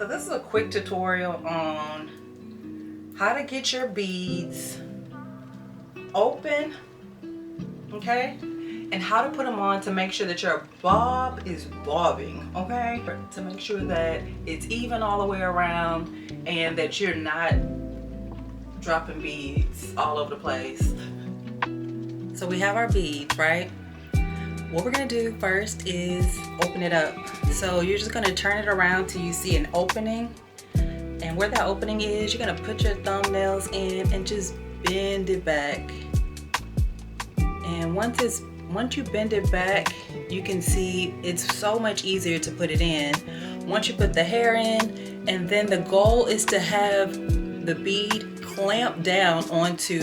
So this is a quick tutorial on how to get your beads open, okay? And how to put them on to make sure that your bob is bobbing, okay? To make sure that it's even all the way around and that you're not dropping beads all over the place. So we have our beads, right? What we're gonna do first is open it up. So you're just gonna turn it around till you see an opening. And where that opening is, you're gonna put your thumbnails in and just bend it back. And once you bend it back, you can see it's so much easier to put it in. Once you put the hair in, and then the goal is to have the bead clamp down onto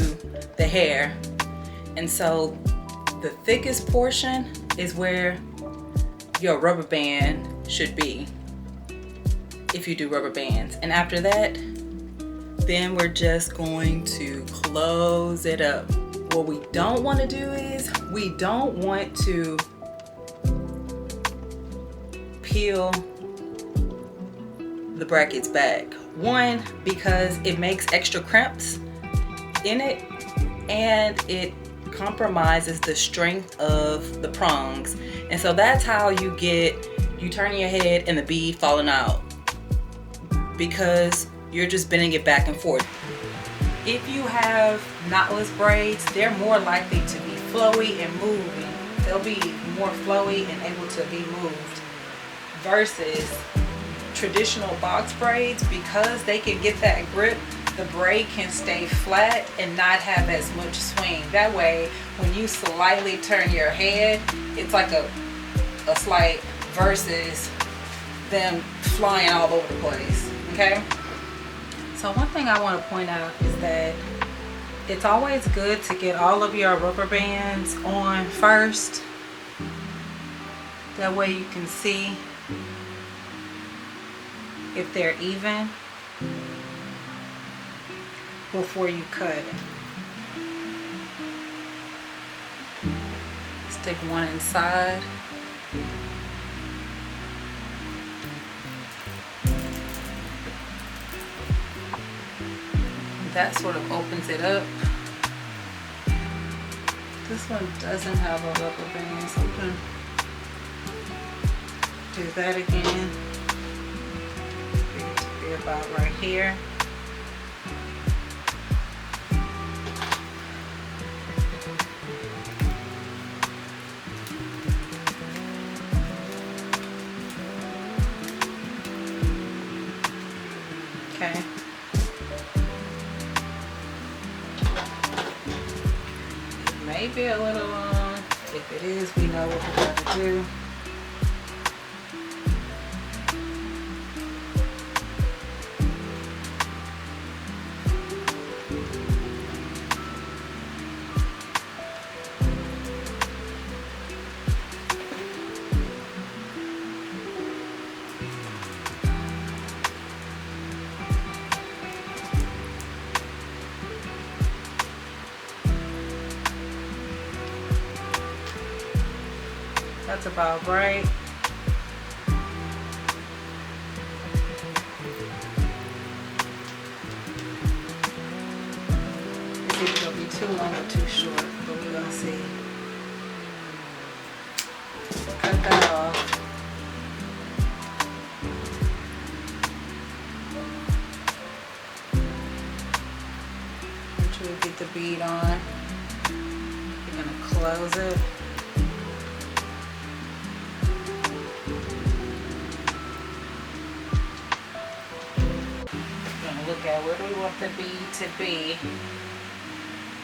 the hair. And so the thickest portion is where your rubber band should be, if you do rubber bands. And after that, then we're just going to close it up. What we don't want to do is we don't want to peel the brackets back. One, because it makes extra crimps in it and it compromises the strength of the prongs. And so that's how you turn your head and the bead falling out, because you're just bending it back and forth. If you have knotless braids, they're more likely to be flowy and moving. They'll be more flowy and able to be moved versus traditional box braids. Because they can get that grip, the braid can stay flat and not have as much swing. That way, when you slightly turn your head, it's like a slight versus them flying all over the place, okay? So one thing I want to point out is that it's always good to get all of your rubber bands on first. That way you can see if they're even before you cut it. Stick one inside. That sort of opens it up. This one doesn't have a rubber band, so I'm gonna do that again. It to be about right here. Okay. Maybe a little long. If it is, we know what we're going to do. That's about right. It's either going to be too long or too short, but we're going to see. Cut that off. Make sure we get the bead on. You're going to close it. Look at where do we want the bead to be?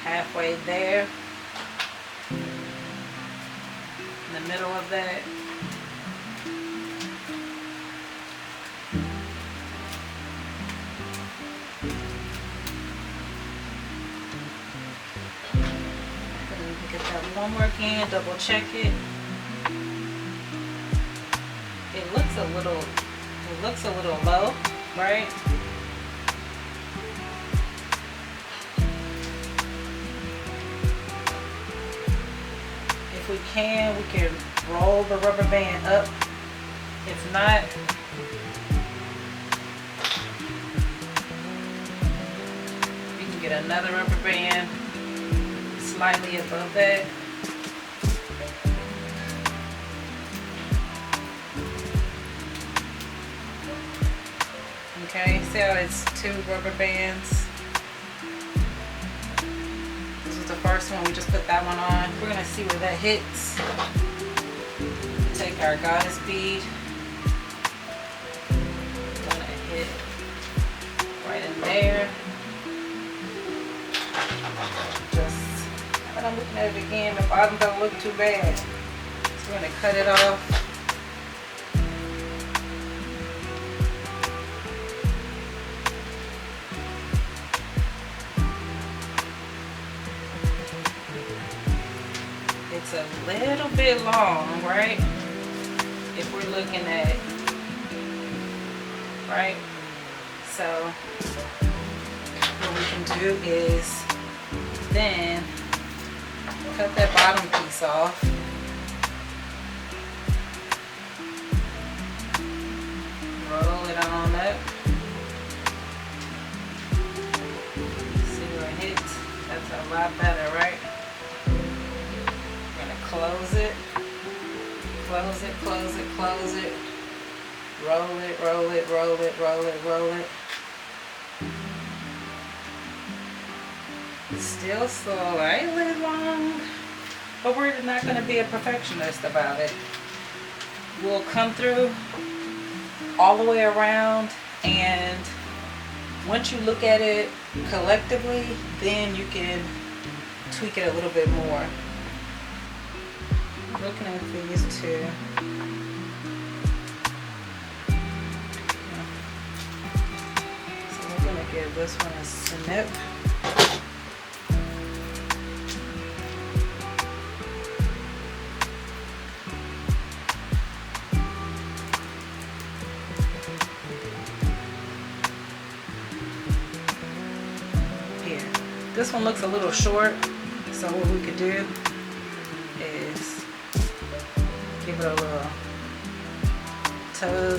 Halfway there. In the middle of that. Get that one more again, double check it. It looks a little low, right? If we can roll the rubber band up. If not, get another rubber band slightly above that. Okay, see how it's 2 rubber bands? This was the first one, we just put that one on. We're gonna see where that hits. Take our goddess bead. Gonna hit right in there. Just, but I'm looking at it again, the bottom don't look too bad. So we're gonna cut it off. It's a little bit long, right? If we're looking at it, right? So what we can do is then cut that bottom piece off. Roll it on up. See where it hits? That's a lot better, right? Close it, close it, close it, close it, roll it, roll it, roll it, roll it, roll it. Still slightly long, but we're not going to be a perfectionist about it. We'll come through all the way around, and once you look at it collectively, then you can tweak it a little bit more. Looking at these 2. So we're going to give this one a snip. Here. This one looks a little short, so what we could do is give it a little tug